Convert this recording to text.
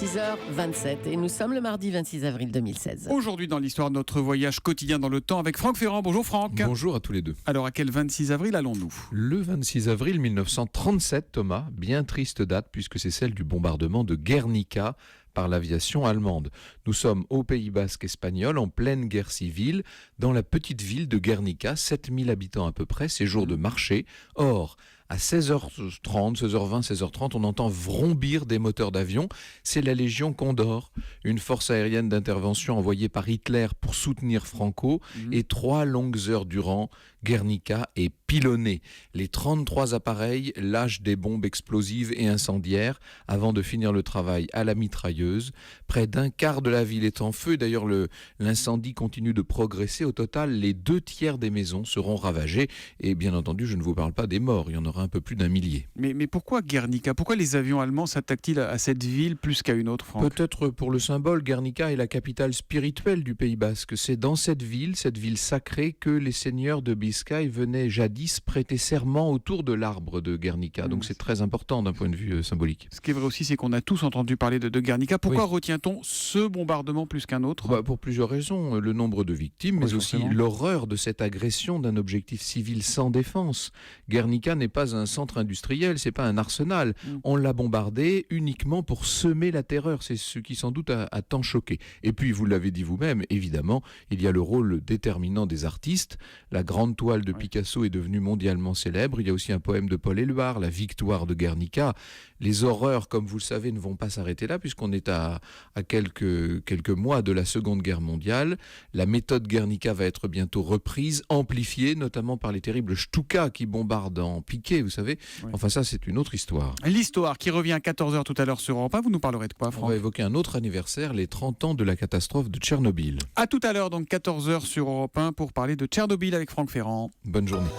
6h27 et nous sommes le mardi 26 avril 2016. Aujourd'hui dans l'histoire de notre voyage quotidien dans le temps avec Franck Ferrand. Bonjour Franck. Bonjour à tous les deux. Alors à quel 26 avril allons-nous ? Le 26 avril 1937, Thomas, bien triste date puisque c'est celle du bombardement de Guernica par l'aviation allemande. Nous sommes au Pays Basque espagnol, en pleine guerre civile, dans la petite ville de Guernica, 7000 habitants à peu près, c'est jour de marché. Or, à 16h30, 16h20, 16h30, on entend vrombir des moteurs d'avion. C'est la Légion Condor, une force aérienne d'intervention envoyée par Hitler pour soutenir Franco. Et 3 longues heures durant, Guernica est pilonnée. Les 33 appareils lâchent des bombes explosives et incendiaires avant de finir le travail à la mitrailleuse. Près d'un quart de la ville est en feu. D'ailleurs, l'incendie continue de progresser. Au total, les 2/3 des maisons seront ravagées. Et bien entendu, je ne vous parle pas des morts. Il y en aura un peu plus d'1 millier. Mais pourquoi Guernica ? Pourquoi les avions allemands s'attaquent-ils à cette ville plus qu'à une autre, Franck ? Peut-être pour le symbole, Guernica est la capitale spirituelle du Pays Basque. C'est dans cette ville sacrée, que les seigneurs de Biscaye venaient jadis prêter serment autour de l'arbre de Guernica. Donc c'est très important d'un point de vue symbolique. Ce qui est vrai aussi, c'est qu'on a tous entendu parler de Guernica. Pourquoi retient-on ce bombardement plus qu'un autre ? Pour plusieurs raisons. Le nombre de victimes, mais aussi l'horreur de cette agression d'un objectif civil sans défense. Guernica n'est pas un centre industriel, c'est pas un arsenal. On l'a bombardé uniquement pour semer la terreur. C'est ce qui sans doute a tant choqué. Et puis, vous l'avez dit vous-même, évidemment, il y a le rôle déterminant des artistes. La grande toile de Picasso est devenue mondialement célèbre. Il y a aussi un poème de Paul Éluard, La victoire de Guernica. Les horreurs, comme vous le savez, ne vont pas s'arrêter là, puisqu'on est à quelques mois de la Seconde Guerre mondiale. La méthode Guernica va être bientôt reprise, amplifiée, notamment par les terribles Stuka qui bombardent en piqué, vous savez. Enfin, ça, c'est une autre histoire. L'histoire qui revient à 14h tout à l'heure sur Europe 1. Vous nous parlerez de quoi, Franck ? On va évoquer un autre anniversaire, les 30 ans de la catastrophe de Tchernobyl. À tout à l'heure, donc 14h sur Europe 1 pour parler de Tchernobyl avec Franck Ferrand. Bonne journée.